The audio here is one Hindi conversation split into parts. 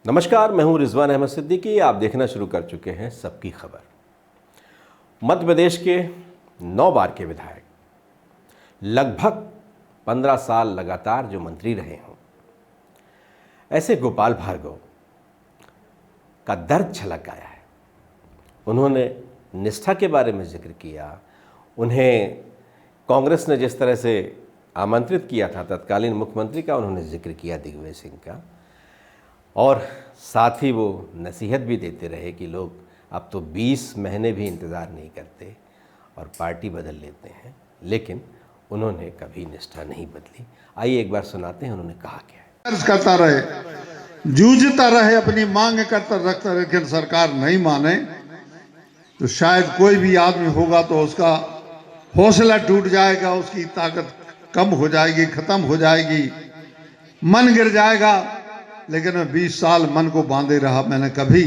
नमस्कार, मैं हूं रिजवान अहमद सिद्दीकी। आप देखना शुरू कर चुके हैं सबकी खबर। मध्य प्रदेश के 9 बार के विधायक, लगभग 15 साल लगातार जो मंत्री रहे हों, ऐसे गोपाल भार्गव का दर्द छलक आया है। उन्होंने निष्ठा के बारे में जिक्र किया। उन्हें कांग्रेस ने जिस तरह से आमंत्रित किया था तत्कालीन मुख्यमंत्री का, उन्होंने जिक्र किया दिग्विजय सिंह का, और साथ ही वो नसीहत भी देते रहे कि लोग अब तो 20 महीने भी इंतज़ार नहीं करते और पार्टी बदल लेते हैं, लेकिन उन्होंने कभी निष्ठा नहीं बदली। आइए एक बार सुनाते हैं उन्होंने कहा क्या है। संघर्ष करता रहे, जूझता रहे, अपनी मांग करता रखता, लेकिन सरकार नहीं माने तो शायद कोई भी आदमी होगा तो उसका हौसला टूट जाएगा, उसकी ताकत कम हो जाएगी, खत्म हो जाएगी, मन गिर जाएगा। लेकिन मैं 20 साल मन को बांधे रहा। मैंने कभी,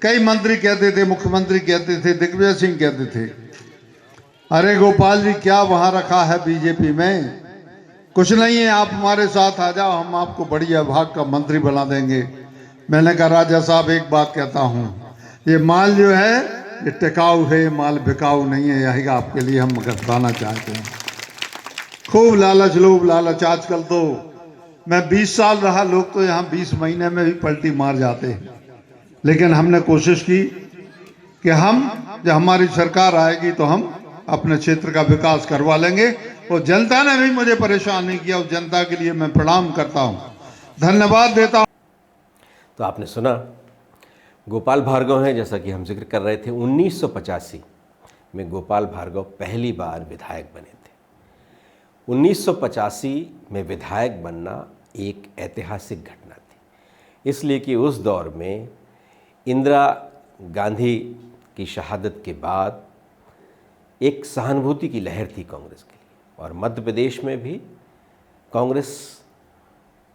कई मंत्री कहते थे, मुख्यमंत्री कहते थे, दिग्विजय सिंह कहते थे, अरे गोपाल जी क्या वहां रखा है बीजेपी में, कुछ नहीं है, आप हमारे साथ आ जाओ, हम आपको बढ़िया विभाग का मंत्री बना देंगे। मैंने कहा राजा साहब एक बात कहता हूं, ये माल जो है ये टिकाऊ है, ये माल बिकाऊ नहीं है, यही आपके लिए हम बताना चाहते हैं। खूब लालच, लोभ लालच। आजकल तो मैं 20 साल रहा, लोग तो यहाँ 20 महीने में भी पलटी मार जाते हैं। लेकिन हमने कोशिश की कि हम, जब हमारी सरकार आएगी तो हम अपने क्षेत्र का विकास करवा लेंगे। और जनता ने भी मुझे परेशान नहीं किया, उस जनता के लिए मैं प्रणाम करता हूँ, धन्यवाद देता हूँ। तो आपने सुना, गोपाल भार्गव हैं, जैसा कि हम जिक्र कर रहे थे। 1985 में गोपाल भार्गव पहली बार विधायक बने थे। 1985 में विधायक बनना एक ऐतिहासिक घटना थी, इसलिए कि उस दौर में इंदिरा गांधी की शहादत के बाद एक सहानुभूति की लहर थी कांग्रेस के लिए, और मध्य प्रदेश में भी कांग्रेस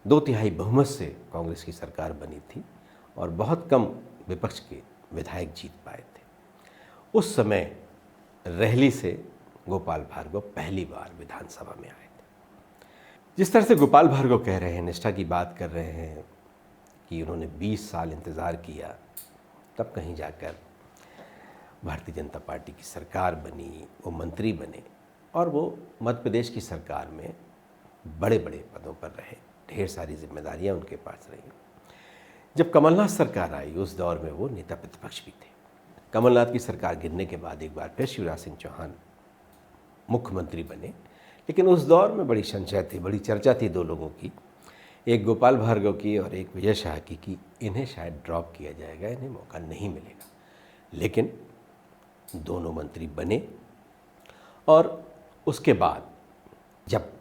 2/3 बहुमत से कांग्रेस की सरकार बनी थी और बहुत कम विपक्ष के विधायक जीत पाए थे। उस समय रेहली से गोपाल भार्गव पहली बार विधानसभा में आए थे। जिस तरह से गोपाल भार्गव कह रहे हैं, निष्ठा की बात कर रहे हैं कि उन्होंने 20 साल इंतज़ार किया, तब कहीं जाकर भारतीय जनता पार्टी की सरकार बनी, वो मंत्री बने और वो मध्य प्रदेश की सरकार में बड़े बड़े पदों पर रहे, ढेर सारी जिम्मेदारियां उनके पास रही। जब कमलनाथ सरकार आई, उस दौर में वो नेता प्रतिपक्ष भी थे। कमलनाथ की सरकार गिरने के बाद एक बार फिर शिवराज सिंह चौहान मुख्यमंत्री बने, लेकिन उस दौर में बड़ी संशय थी, बड़ी चर्चा थी दो लोगों की, एक गोपाल भार्गव की और एक विजय शाह की, कि इन्हें शायद ड्रॉप किया जाएगा, इन्हें मौका नहीं मिलेगा। लेकिन दोनों मंत्री बने और उसके बाद जब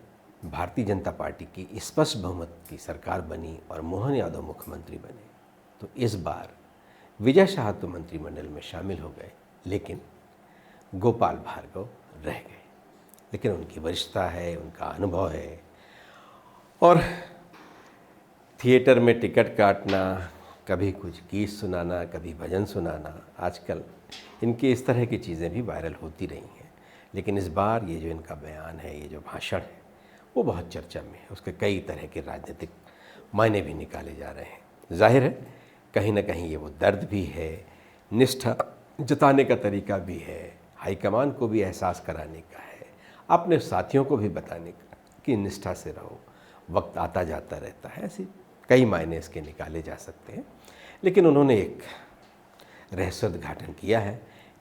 भारतीय जनता पार्टी की स्पष्ट बहुमत की सरकार बनी और मोहन यादव मुख्यमंत्री बने, तो इस बार विजय शाह तो मंत्रिमंडल में शामिल हो गए, लेकिन गोपाल भार्गव रह गए। लेकिन उनकी वरिष्ठता है, उनका अनुभव है, और थिएटर में टिकट काटना, कभी कुछ गीत सुनाना, कभी भजन सुनाना, आजकल इनकी इस तरह की चीज़ें भी वायरल होती रही हैं। लेकिन इस बार ये जो इनका बयान है, ये जो भाषण है, वो बहुत चर्चा में है। उसके कई तरह के राजनीतिक मायने भी निकाले जा रहे हैं। जाहिर है कहीं ना कहीं ये वो दर्द भी है, निष्ठा जताने का तरीका भी है, हाईकमान को भी एहसास कराने का है, अपने साथियों को भी बताने का कि निष्ठा से रहो, वक्त आता जाता रहता है। ऐसे कई मायने इसके निकाले जा सकते हैं। लेकिन उन्होंने एक रहस्योद्घाटन किया है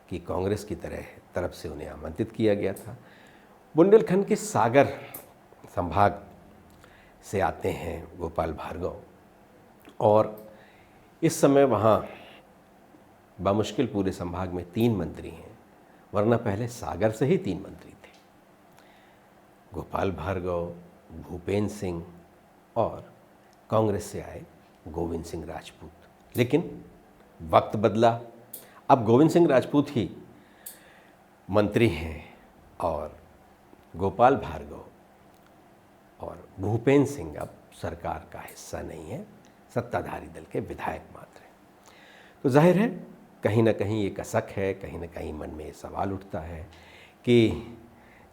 कि कांग्रेस की तरफ से उन्हें आमंत्रित किया गया था। बुंदेलखंड के सागर संभाग से आते हैं गोपाल भार्गव, और इस समय वहाँ बामुश्किल पूरे संभाग में 3 मंत्री हैं, वरना पहले सागर से ही 3 मंत्री थे, गोपाल भार्गव, भूपेंद्र सिंह और कांग्रेस से आए गोविंद सिंह राजपूत। लेकिन वक्त बदला, अब गोविंद सिंह राजपूत ही मंत्री हैं और गोपाल भार्गव और भूपेंद्र सिंह अब सरकार का हिस्सा नहीं है, सत्ताधारी दल के विधायक मात्र हैं। तो जाहिर है कहीं ना कहीं ये कसक है, कहीं ना कहीं मन में ये सवाल उठता है कि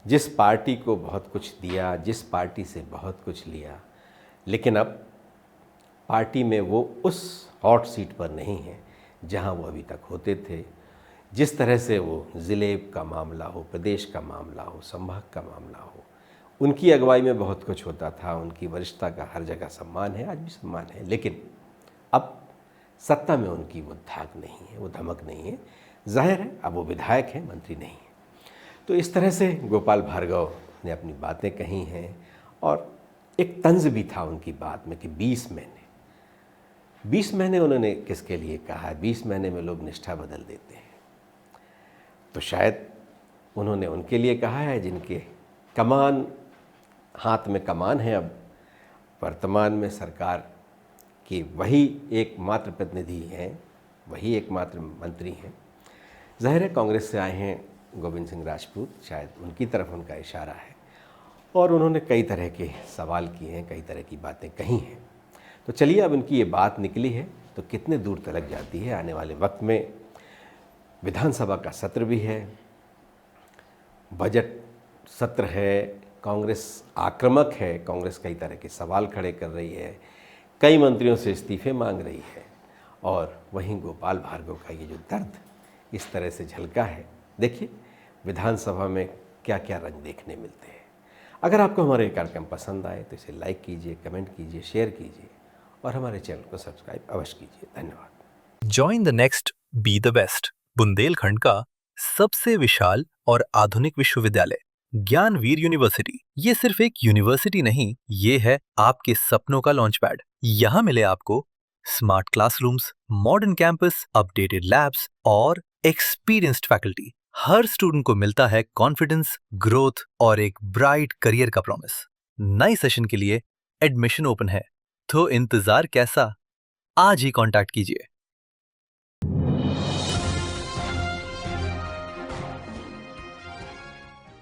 जिस पार्टी को बहुत कुछ दिया, जिस पार्टी से बहुत कुछ लिया, लेकिन अब पार्टी में वो उस हॉट सीट पर नहीं हैं जहां वो अभी तक होते थे। जिस तरह से वो ज़िले का मामला हो, प्रदेश का मामला हो, संभाग का मामला हो, उनकी अगुवाई में बहुत कुछ होता था। उनकी वरिष्ठता का हर जगह सम्मान है, आज भी सम्मान है, लेकिन अब सत्ता में उनकी वो धाक नहीं है, वो धमक नहीं है। जाहिर है अब वो विधायक हैं, मंत्री नहीं हैं। तो इस तरह से गोपाल भार्गव ने अपनी बातें कही हैं और एक तंज भी था उनकी बात में कि 20 महीने उन्होंने किसके लिए कहा है? 20 महीने में लोग निष्ठा बदल देते हैं। तो शायद उन्होंने उनके लिए कहा है जिनके हाथ में कमान है। अब वर्तमान में सरकार के वही एकमात्र प्रतिनिधि हैं, वही एकमात्र मंत्री हैं। जाहिर है कांग्रेस से आए हैं गोविंद सिंह राजपूत, शायद उनकी तरफ उनका इशारा है और उन्होंने कई तरह के सवाल किए हैं, कई तरह की बातें कही हैं। तो चलिए, अब उनकी ये बात निकली है तो कितने दूर तलक जाती है। आने वाले वक्त में विधानसभा का सत्र भी है, बजट सत्र है, कांग्रेस आक्रामक है, कांग्रेस कई तरह के सवाल खड़े कर रही है, कई मंत्रियों से इस्तीफे मांग रही है और वहीं गोपाल भार्गव का ये जो दर्द इस तरह से झलका है। देखिए विधानसभा में क्या क्या रंग देखने मिलते हैं। अगर आपको हमारे ये कार्यक्रम पसंद आए तो इसे लाइक कीजिए, कमेंट कीजिए, शेयर कीजिए और हमारे चैनल को सब्सक्राइब अवश्य कीजिए। धन्यवाद। Join the next be the best, Bundelkhand का सबसे विशाल और आधुनिक विश्वविद्यालय ज्ञानवीर यूनिवर्सिटी। ये सिर्फ एक यूनिवर्सिटी नहीं, ये है आपके सपनों का लॉन्च पैड। यहाँ मिले आपको smart classrooms, modern campus, updated labs और एक्सपीरियंस्ड फैकल्टी। हर स्टूडेंट को मिलता है कॉन्फिडेंस, ग्रोथ और एक ब्राइट करियर का प्रॉमिस। नए सेशन के लिए एडमिशन ओपन है, तो इंतजार कैसा? आज ही कांटेक्ट कीजिए।